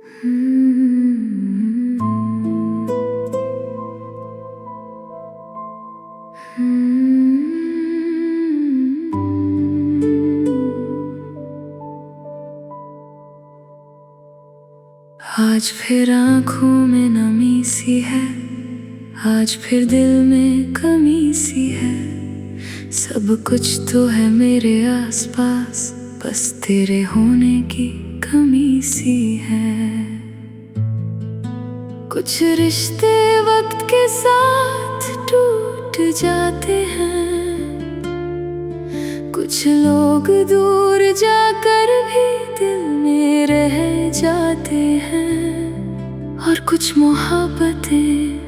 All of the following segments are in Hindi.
आज फिर आँखों में नमी सी है, आज फिर दिल में कमी सी है। सब कुछ तो है मेरे आसपास, बस तेरे होने की कमी सी है। कुछ रिश्ते वक्त के साथ टूट जाते हैं, कुछ लोग दूर जाकर भी दिल में रह जाते हैं, और कुछ मोहब्बतें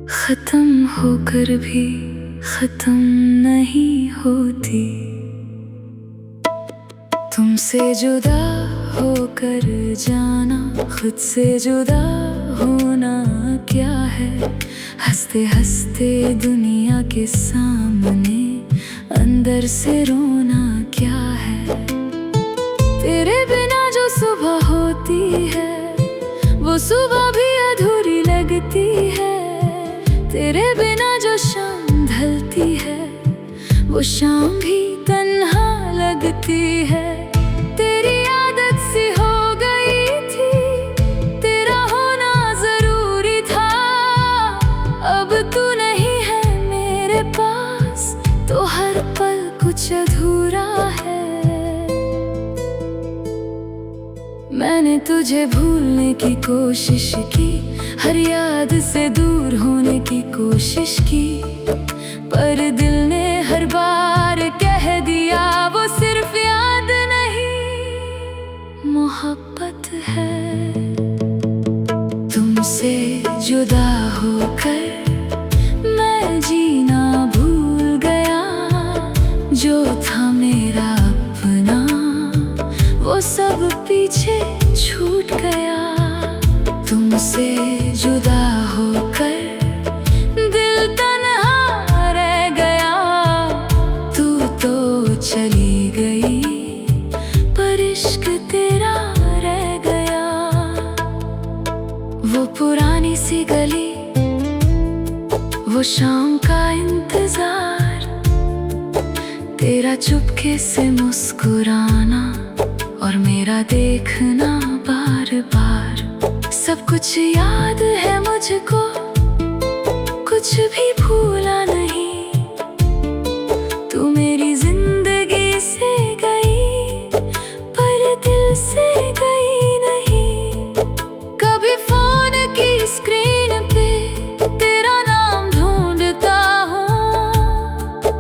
खत्म होकर भी खत्म नहीं होती। तुमसे जुदा होकर जाना, खुद से जुदा होना क्या है। हंसते हंसते दुनिया के सामने अंदर से रोना क्या है। तेरे बिना जो सुबह होती है, वो सुबह भी अधूरी लगती है। तेरे बिना जो शाम ढलती है, वो शाम भी तन्हा लगती है। तेरी आदत सी हो गई थी, तेरा होना जरूरी था। अब तू नहीं है मेरे पास, तो हर पल कुछ अधूरा है। मैंने तुझे भूलने की कोशिश की, हर याद से दूर होने की कोशिश की, पर दिल ने हर बार कह दिया वो सिर्फ याद नहीं, मोहब्बत है। तुमसे जुदा होकर मैं जीना भूल गया, जो था मेरा अपना वो सब पीछे छूट गया। तुमसे जुदा होकर दिल तन्हा रह गया। तू तो चली गई, पर इश्क तेरा रह गया। वो पुरानी सी गली, वो शाम का इंतजार, तेरा चुपके से मुस्कुराना और मेरा देखना बार बार। सब कुछ याद है मुझको, कुछ भी भूला नहीं। तू मेरी जिंदगी से गई, पर दिल से गई नहीं। कभी फोन की स्क्रीन पे तेरा नाम ढूंढता हूँ,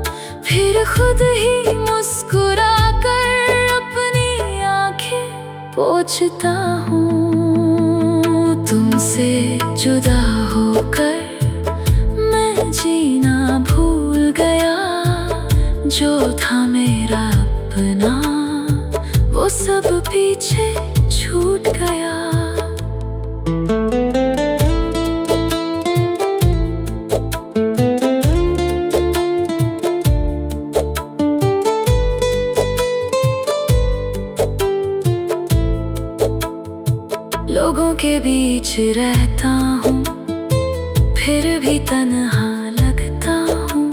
फिर खुद ही मुस्कुरा कर अपनी आंखें पोंछता हूँ। तुमसे जुदा होकर मैं जीना भूल गया, जो था मेरा अपना वो सब पीछे छूट गया। लोगों के बीच रहता हूँ, फिर भी तन्हा लगता हूँ।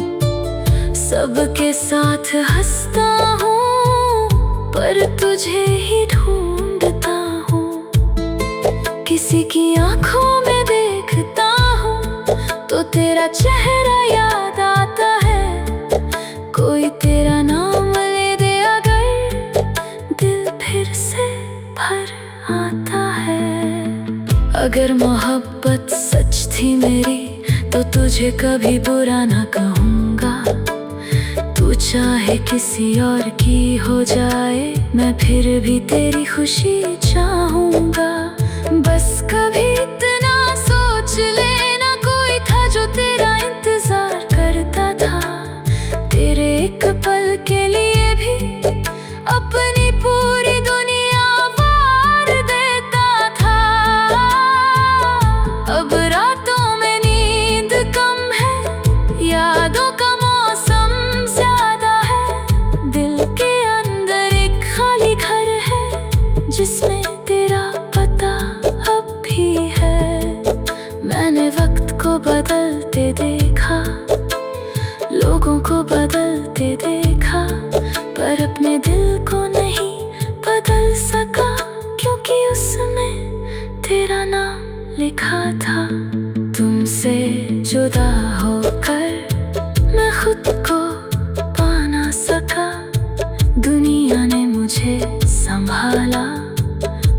सबके साथ हंसता हूँ, पर तुझे ही ढूंढता हूँ। किसी की आंखों में देखता हूँ, तो तेरा चेहरा याद आता है। कोई तेरा नाम ले दे अगर, दिल फिर से भर आता है। अगर मोहब्बत सच थी मेरी, तो तुझे कभी बुरा ना कहूँगा। तू चाहे किसी और की हो जाए, मैं फिर भी तेरी खुशी चाहूँगा। बस कभी इतना सोच लेना, कोई था जो तेरा इंतजार करता था। तेरे एक पल के लिए भी अपनी पूरी दुनिया वार देता था। अब रातों में नींद कम है, यादों का मौसम ज्यादा है। दिल के अंदर एक खाली घर है, जिसमें तेरा लिखा था। तुमसे जुदा होकर मैं खुद को पा ना सका। दुनिया ने मुझे संभाला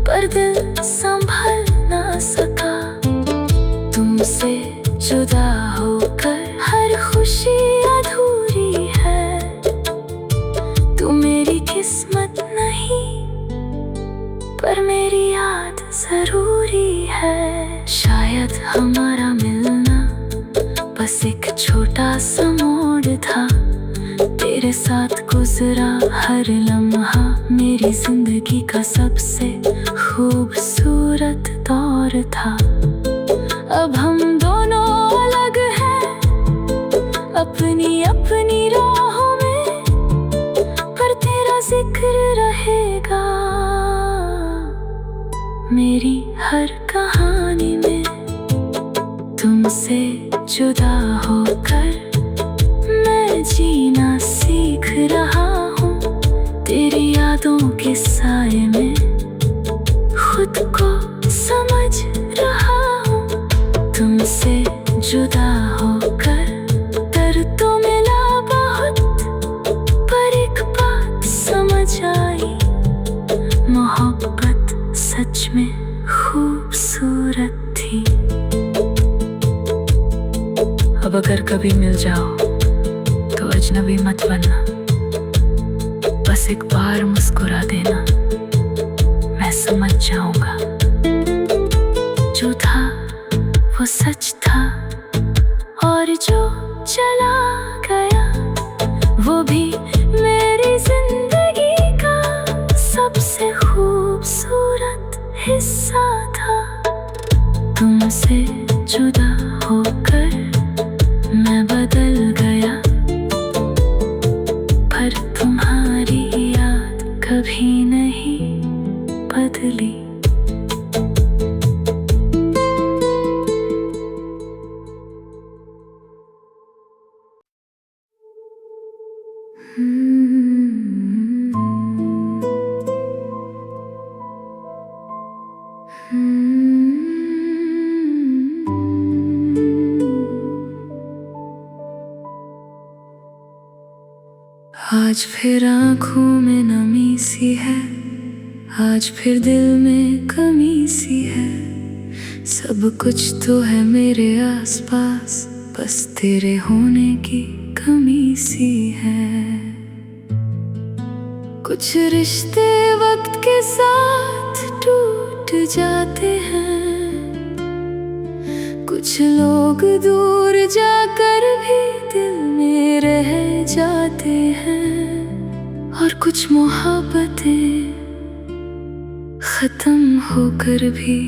पर दिल संभल ना सका। तुमसे जुदा होकर हर खुशी अधूरी है। तू मेरी किस्मत नहीं पर मेरी याद जरूरी है। शायद हमारा मिलना बस एक छोटा सा मोड़ था। तेरे साथ गुजरा हर लम्हा मेरी जिंदगी का सबसे खूबसूरत दौर था। अब हम दोनों अलग हैं अपनी अपनी राहों में, पर तेरा जिक्र रहेगा मेरी हर कहानी में। तुमसे जुदा होकर मैं जीना सीख रहा हूँ। तेरी यादों के साए में खुद को समझ रहा हूँ। तुमसे जुदा होकर दर्द तो मिला बहुत, पर एक बात समझ आई, मोहब्बत सच में खूबसूरत थी। अब अगर कभी मिल जाओ तो अजनबी मत बनना, बस एक बार मुस्कुरा देना, मैं समझ जाऊंगा। जो था वो सच था और जो चला गया वो भी मेरी जिंदगी का सबसे खूबसूरत हिस्सा था। तुमसे जुदा होकर मैं बदल गया, पर तुम्हारी याद कभी नहीं बदली। आज फिर आँखों में नमी सी है, आज फिर दिल में कमी सी है। सब कुछ तो है मेरे आसपास, बस तेरे होने की कमी सी है। कुछ रिश्ते वक्त के साथ टूट जाते हैं, कुछ लोग दूर जाकर भी दिल में रह जाते हैं, और कुछ मोहब्बतें खत्म होकर भी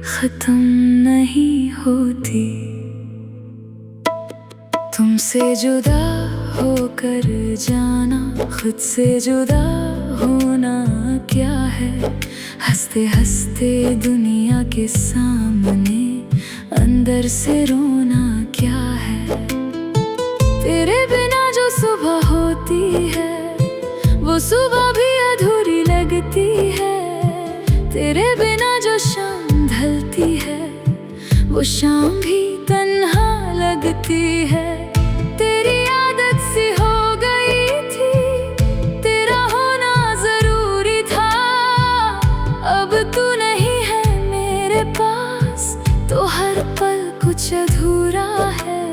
खत्म नहीं होती। तुमसे जुदा होकर जाना, खुद से जुदा होना क्या है। हंसते हंसते दुनिया के सामने अंदर से रोना क्या है। तेरे बिना जो सुबह होती है वो सुबह भी अधूरी लगती है। तेरे बिना जो शाम ढलती है वो शाम भी तन्हा लगती है। तेरी आदत सी हो गई थी, तेरा होना जरूरी था। अब तू नहीं है मेरे पास तो हर पल कुछ अधूरा है।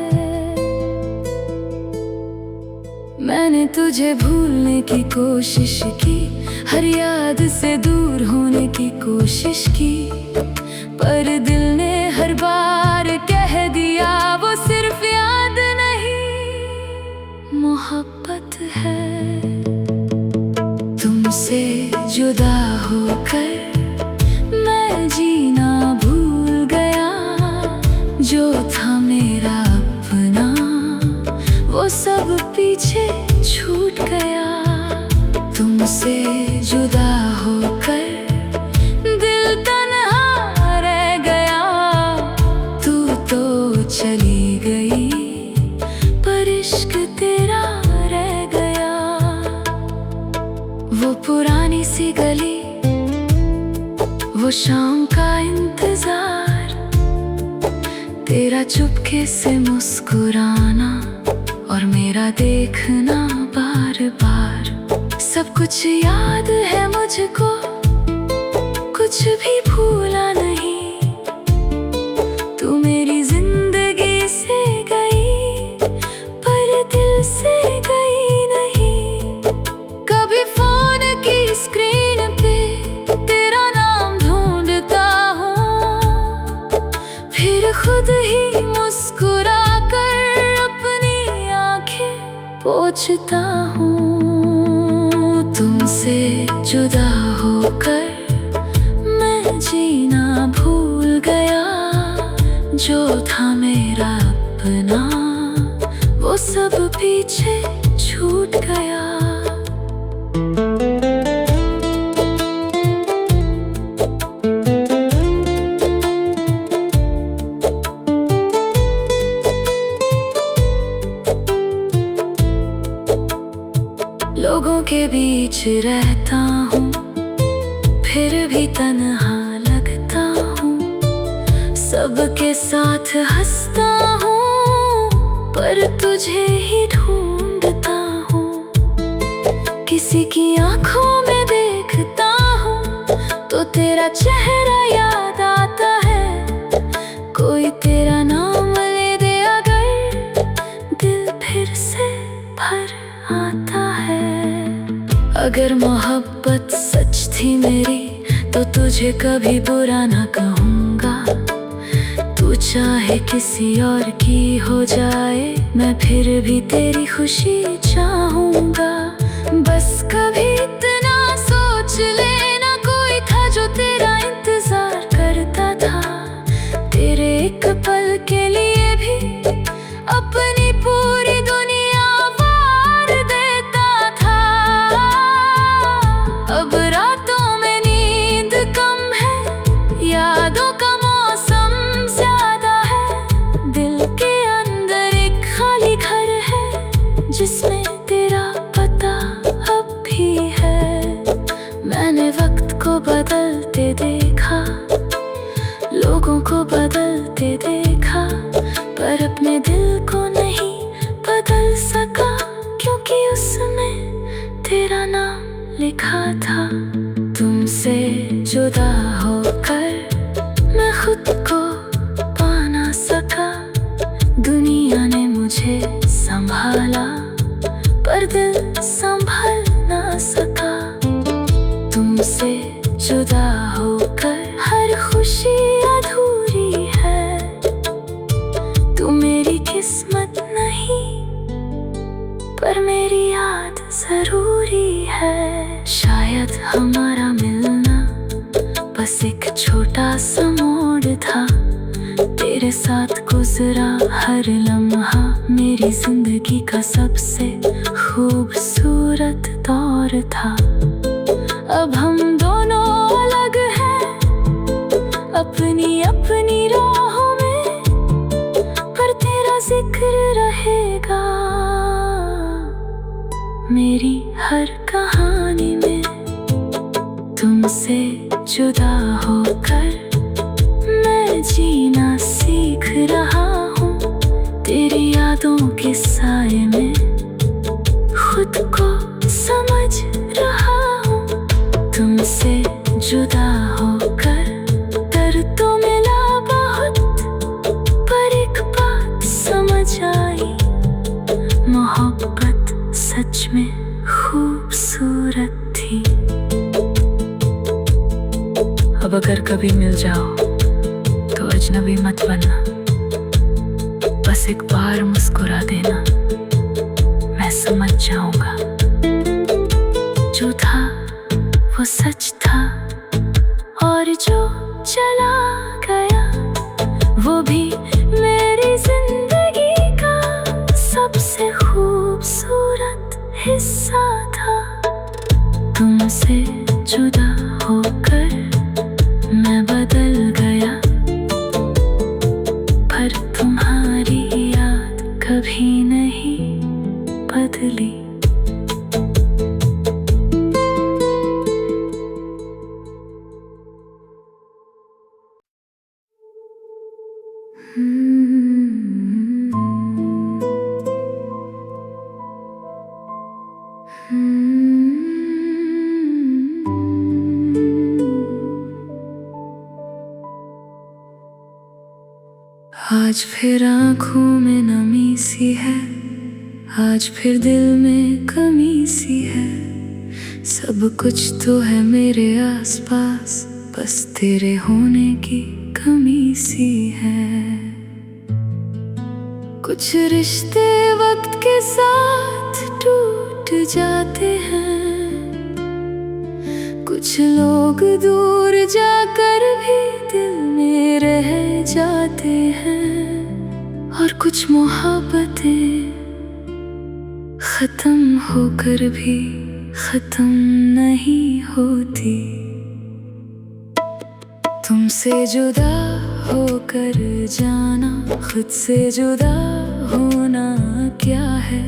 मैंने तुझे भूलने की कोशिश की, हर याद से दूर होने की कोशिश की, पर दिल ने हर बार कह दिया वो सिर्फ याद नहीं मोहब्बत है। तुमसे जुदा होकर मैं जीना भूल गया, जो था मेरा अपना वो सब पीछे छूट गया। तुमसे जुदा होकर दिल तन्हा रह गया। तू तो चली गई पर इश्क तेरा रह गया। वो पुरानी सी गली, वो शाम का इंतजार, तेरा चुपके से मुस्कुराना और मेरा देखना बार बार, सब कुछ याद है मुझको, कुछ भी भूला नहीं। तू मेरी जिंदगी से गई पर दिल से गई नहीं। कभी फोन की स्क्रीन पे तेरा नाम ढूंढता हूँ, फिर खुद ही मुस्कुरा कर अपनी आंखें पोंछता हूँ। तुमसे जुदा होकर मैं जीना भूल गया, जो था मेरा अपना वो सब पीछे छूट गया। लोगों के बीच रहता हूँ, फिर भी तन्हा लगता हूँ। सबके साथ हंसता हूँ, पर तुझे ही ढूंढता हूँ। किसी की आंखों में देखता हूँ तो तेरा चेहरा याद आता है। कोई तेरा नाम ले दे अगर, दिल फिर से भर आता है। अगर मोहब्बत सच थी मेरी तो तुझे कभी बुरा ना कहूँगा। तू चाहे किसी और की हो जाए, मैं फिर भी तेरी खुशी चाहूँगा। बस कभी इतना सोच लेना, कोई था जो तेरा इंतजार करता था। तेरे एक पल के लिए भी अपनी पूरी दुनिया वार देता था। अब रातों में नींद कम है, यादों का मौसम ज्यादा है। दिल के अंदर एक खाली घर है, जिसमें तेरा पता अब भी है। मैंने वक्त को बदलते देखा, लोगों को बदलते देखा, पर अपने दिल को नहीं बदल सका, क्योंकि उसमें तेरा नाम लिखा था। तुमसे जुदा होकर मैं खुद को पा ना सका। दुनिया ने मुझे संभाला, पर दिल संभल ना सका। तुमसे जुदा होकर हर खुशी अधूरी है। तू मेरी किस्मत नहीं, पर मेरी याद जरूरी है। शायद हमारा मिलना बस एक छोटा सा मोड़ था। तेरे साथ गुजरा हर लम्हा मेरी जिंदगी का सबसे खूबसूरत दौर था। अब हम दोनों अलग हैं, अपनी अपनी राहों में, पर तेरा जिक्र रहेगा मेरी हर कहानी में। तुमसे जुदा होकर मैं जीना सीख रहा हूँ। तेरी यादों के साए में खुद को समझ रहा हूँ। तुमसे जुदा होकर दर्द तो मिला बहुत, पर एक बात समझ आई, मोहब्बत सच में खूबसूरत थी। अब अगर कभी मिल जाओ तो अजनबी मत बनना, बस एक बार मुस्कुरा देना, मैं समझ जाऊंगा। जो था वो सच था, और जो चला गया वो भी मेरी जिंदगी का सबसे खूबसूरत हिस्सा था। तुमसे जुदा होकर मैं बदल गया, पर तुम्हारी याद कभी नहीं बदली। आज फिर आँखों में नमी सी है, आज फिर दिल में कमी सी है। सब कुछ तो है मेरे आसपास, बस तेरे होने की कमी सी है। कुछ रिश्ते वक्त के साथ टूट जाते हैं, कुछ लोग दूर जाकर भी दिल में रह जाते हैं, और कुछ मोहब्बतें खत्म होकर भी खत्म नहीं होती। तुमसे जुदा होकर जाना, खुद से जुदा होना क्या है।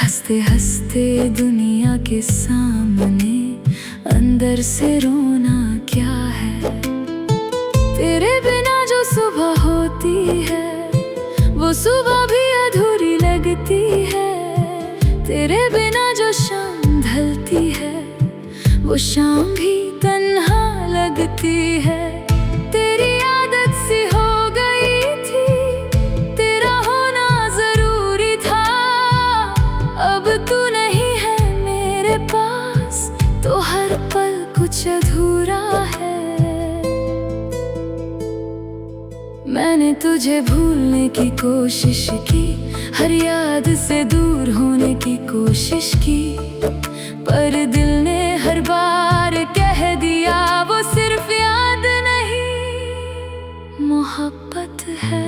हंसते हंसते दुनिया के सामने अंदर से रोना क्या है। तेरे बिना जो सुबह होती है वो सुबह भी अधूरी लगती है। तेरे बिना जो शाम ढलती है वो शाम भी तन्हा लगती है। तेरी आदत सी हो गई थी, तेरा होना जरूरी था। अब तू नहीं है मेरे पास तो हर पल कुछ अधूरा है। मैंने तुझे भूलने की कोशिश की, हर याद से दूर होने की कोशिश की, पर दिल ने हर बार कह दिया वो सिर्फ याद नहीं मोहब्बत है।